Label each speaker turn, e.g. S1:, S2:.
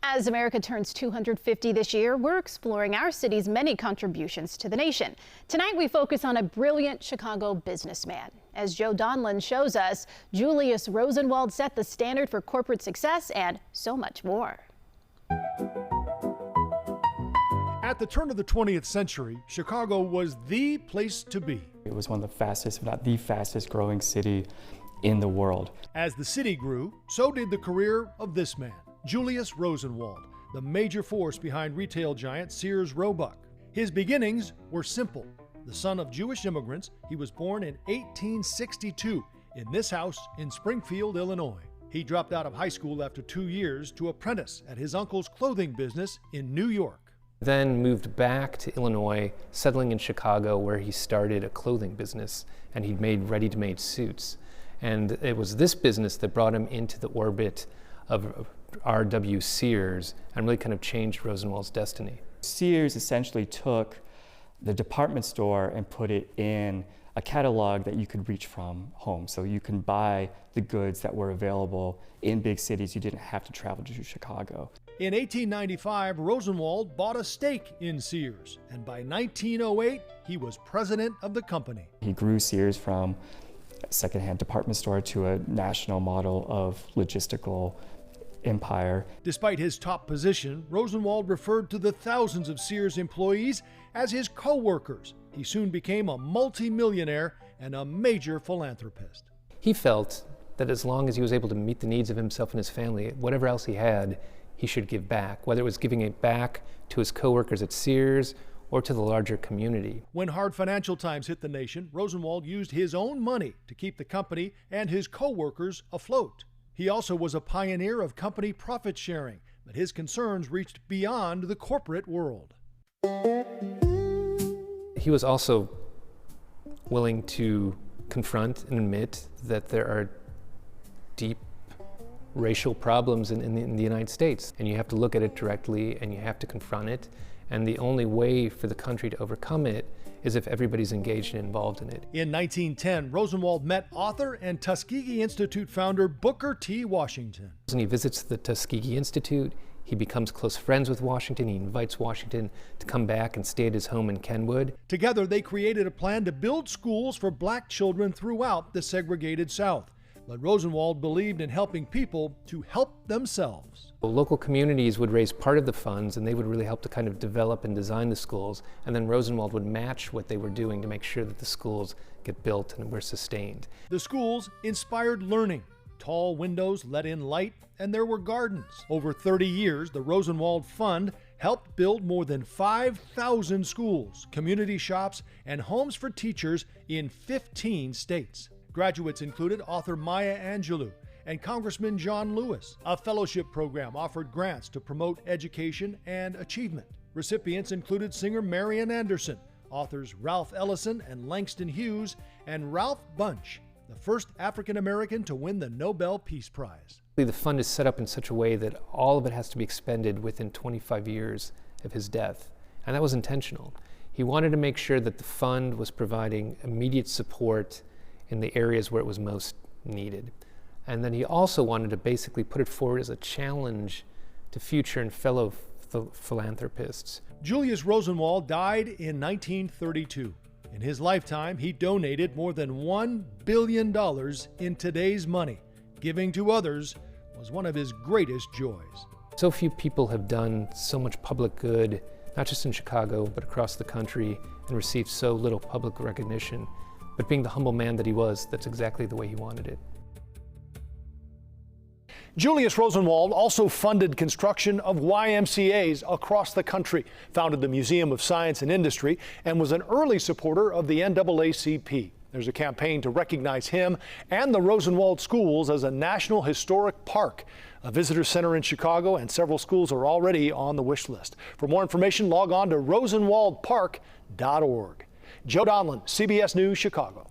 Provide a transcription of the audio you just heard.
S1: As America turns 250 this year, we're exploring our city's many contributions to the nation. Tonight, we focus on a brilliant Chicago businessman. As Joe Donlin shows us, Julius Rosenwald set the standard for corporate success and so much more.
S2: At the turn of the 20th century, Chicago was the place to be.
S3: It was one of the fastest, if not the fastest growing city in the world.
S2: As the city grew, so did the career of this man, Julius Rosenwald, the major force behind retail giant Sears Roebuck. His beginnings were simple. The son of Jewish immigrants, he was born in 1862 in this house in Springfield, Illinois. He dropped out of high school after 2 years to apprentice at his uncle's clothing business in New York.
S4: Then moved back to Illinois, settling in Chicago, where he started a clothing business and he made ready-to-made suits. And it was this business that brought him into the orbit of R.W. Sears and really kind of changed Rosenwald's destiny.
S3: Sears essentially took the department store and put it in a catalog that you could reach from home. So you can buy the goods that were available in big cities. You didn't have to travel to Chicago.
S2: In 1895, Rosenwald bought a stake in Sears, and by 1908, he was president of the company.
S3: He grew Sears from a secondhand department store to a national model of logistical empire.
S2: Despite his top position, Rosenwald referred to the thousands of Sears employees as his co-workers. He soon became a multi-millionaire and a major philanthropist.
S4: He felt that as long as he was able to meet the needs of himself and his family, whatever else he had, he should give back, whether it was giving it back to his co-workers at Sears or to the larger community.
S2: When hard financial times hit the nation, Rosenwald used his own money to keep the company and his co-workers afloat. He also was a pioneer of company profit sharing, but his concerns reached beyond the corporate world.
S4: He was also willing to confront and admit that there are deep racial problems in the United States, and you have to look at it directly and you have to confront it, and the only way for the country to overcome it is if everybody's engaged and involved in it.
S2: In 1910, Rosenwald met author and Tuskegee Institute founder Booker T. Washington.
S4: And he visits the Tuskegee Institute, he becomes close friends with Washington, he invites Washington to come back and stay at his home in Kenwood.
S2: Together, they created a plan to build schools for black children throughout the segregated South. But Rosenwald believed in helping people to help themselves.
S4: Local communities would raise part of the funds and they would really help to kind of develop and design the schools, and then Rosenwald would match what they were doing to make sure that the schools get built and were sustained.
S2: The schools inspired learning. Tall windows let in light, and there were gardens. Over 30 years, the Rosenwald Fund helped build more than 5,000 schools, community shops, and homes for teachers in 15 states. Graduates included author Maya Angelou and Congressman John Lewis. A fellowship program offered grants to promote education and achievement. Recipients included singer Marian Anderson, authors Ralph Ellison and Langston Hughes, and Ralph Bunche, the first African American to win the Nobel Peace Prize.
S4: The fund is set up in such a way that all of it has to be expended within 25 years of his death, and that was intentional. He wanted to make sure that the fund was providing immediate support in the areas where it was most needed. And then he also wanted to basically put it forward as a challenge to future and fellow philanthropists.
S2: Julius Rosenwald died in 1932. In his lifetime, he donated more than $1 billion in today's money. Giving to others was one of his greatest joys.
S4: So few people have done so much public good, not just in Chicago, but across the country, and received so little public recognition. But being the humble man that he was, that's exactly the way he wanted it.
S2: Julius Rosenwald also funded construction of YMCAs across the country, founded the Museum of Science and Industry, and was an early supporter of the NAACP. There's a campaign to recognize him and the Rosenwald Schools as a National Historic Park. A visitor center in Chicago and several schools are already on the wish list. For more information, log on to rosenwaldpark.org. Joe Donlin, CBS News, Chicago.